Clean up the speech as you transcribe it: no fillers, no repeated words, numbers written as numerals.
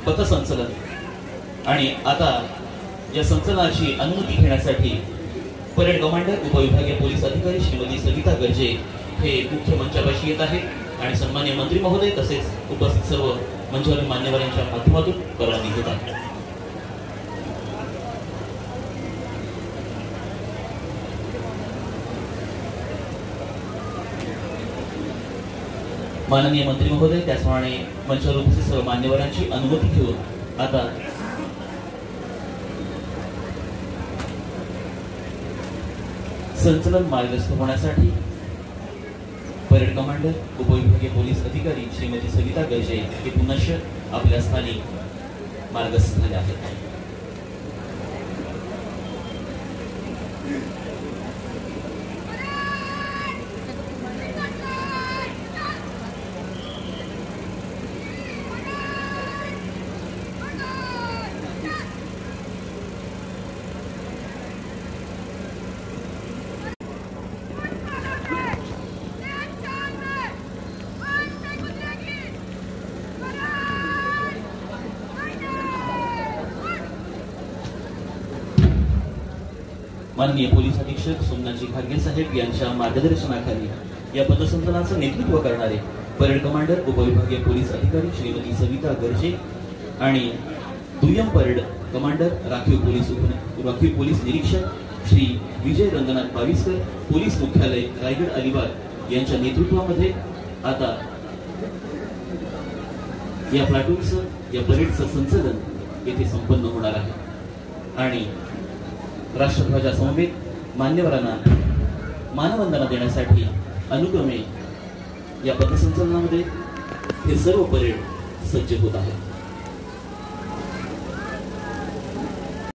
पथसंचलन आणि आता या संचलनाची अनुमती घेण्यासाठी परेड कमांडर उपविभागीय पोलीस अधिकारी श्रीमती सविता गर्जे हे मुख्य मंचापाशी येत आहेत आणि सन्माननीय मंत्री महोदय तसेच उपस्थित सर्व मंचावरील मान्यवरांच्या माध्यमातून परवानगी घेत आहेत। माननीय मंत्री महोदय त्याचप्रमाणे मंचावर उपस्थित सर्व मान्यवरांची अनुमती घेऊन आता संचलन मार्गस्थ होण्यासाठी परेड कमांडर उपविभागीय पोलीस अधिकारी श्रीमती सविता गर्जे हे पुनश्च आपल्या स्थानी मार्गस्थ झाले आहेत। माननीय पोलीस अधीक्षक सोमनाथजी खारगे साहेब यांच्या मार्गदर्शनाखाली या पथसंचलनाचं नेतृत्व करणारे परेड कमांडर उपविभागीय पोलीस अधिकारी श्रीमती सविता गर्जे आणि दुय्यम परेड कमांडर राखीव पोलीस निरीक्षक श्री विजय रंगनाथ बाविस्कर पोलीस मुख्यालय रायगड अलिबाग यांच्या नेतृत्वामध्ये आता या प्लाटूनचं या परेडचं संचलन येथे संपन्न होणार आहे आणि राष्ट्रध्वजासमवेत मान्यवरांना मानवंदना देण्यासाठी अनुक्रमे या पथसंचलनामध्ये हे सर्व परेड सज्ज होत आहेत।